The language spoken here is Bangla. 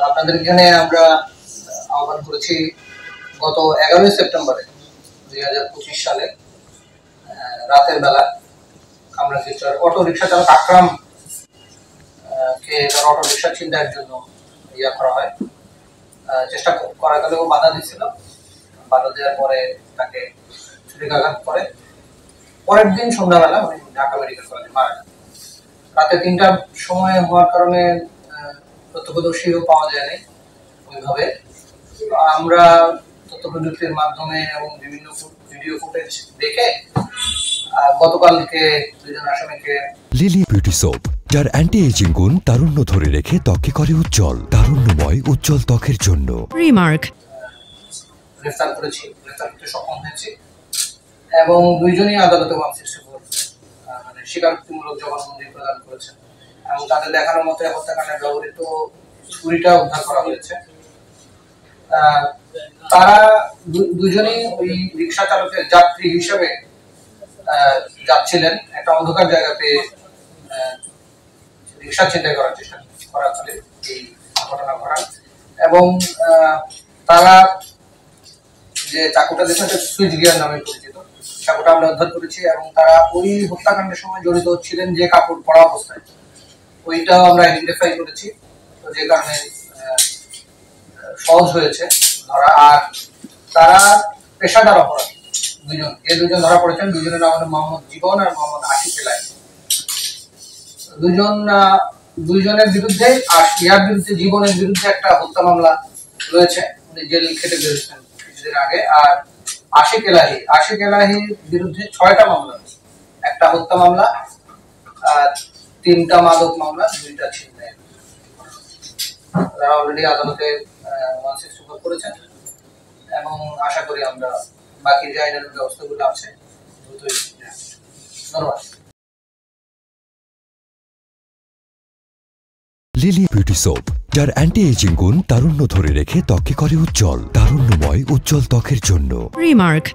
আপনাদের এখানে আমরা আহ্বান করেছি গত 11 সেপ্টেম্বরে 2025 সালে রাতের বেলা কামরাঙ্গীরচর অটো রিক্সা চালক আকরাম কে তার অটো রিক্সা ছিনতাইয়ের জন্য করা হয়। চেষ্টা করা গেলেও বাধা দিয়েছিল। বাধা দেওয়ার পরে তাকে ছুরিকাঘাত করে পরের দিন সন্ধ্যাবেলা উনি ঢাকা মেডিকেল কলেজে মারা যান। রাতে 3টার সময় হওয়ার কারণে প্রত্যক্ষদর্শীও পাওয়া যায়নি ওইভাবে। আমরা তথ্য প্রযুক্তির মাধ্যমে এবং বিভিন্ন ভিডিও ফুটেজ দেখে গতকালকে দুজন আসামিকে লিলি বিউটি সোপ, যার অ্যান্টি এজিং গুণ তারুণ্য ধরে রেখে ত্বকে করে উজ্জ্বল, তারুণ্যময় উজ্জ্বল ত্বকের জন্য রিমার্ক গ্রেফতার করতে সক্ষম হয়েছি এবং দুইজনই আদালতে 164 মানে স্বীকারোক্তিমূলক জবানবন্দি প্রদান করেছেন এবং তাদের দেখানোর মতো হত্যাকাণ্ডে ব্যবহৃত ছুরিটা উদ্ধার করা হয়েছে। তারা দুজনেই ওই রিক্সা চালকের যাত্রী হিসেবে যাচ্ছিলেন একটা অন্ধকার জায়গা পেয়ে রিক্সা ছিনতাই করার চেষ্টা করার ফলে এই ঘটনা ঘটান এবং তারা যে চাকুটা দেখেন সুইচ গিয়ার নামে পরিচিত, চাকুটা আমরা উদ্ধার করেছি এবং তারা ওই হত্যাকাণ্ডের সময় জড়িত ছিলেন যে কাপড় পরা অবস্থায় ওইটাও আমরা আইডেন্টিফাই করেছি, তো যে কারণে সহজ হয়েছে ধরা। আর তারা পেশাদার অপরাধী দুজন ধরা পড়েছেন। দুজনের নাম হলো মোহাম্মদ জীবন আর মোহাম্মদ আশিক এলাহি। দুইজনের বিরুদ্ধে আর ইয়ার বিরুদ্ধে জীবনের বিরুদ্ধে একটা হত্যা মামলা রয়েছে, উনি জেল খেটে বেরিয়েছেন কিছুদিন আগে। আর আশিক এলাহির বিরুদ্ধে 6টা মামলা, একটা হত্যা মামলা, 3টা মাদক মামলা, 2টা ছিনতাই। তারা অলরেডি আদালতে 164 করেছেন এবং আশা করি আমরা বাকি যে আইনের ব্যবস্থাগুলো আছে দ্রুতই। ধন্যবাদ। লিলি বিউটি সোপ, যার অ্যান্টি এজিং গুণ তারুণ্য ধরে রেখে ত্বকে করে উজ্জ্বল, তারুণ্যময় উজ্জ্বল ত্বকের জন্য রিমার্ক।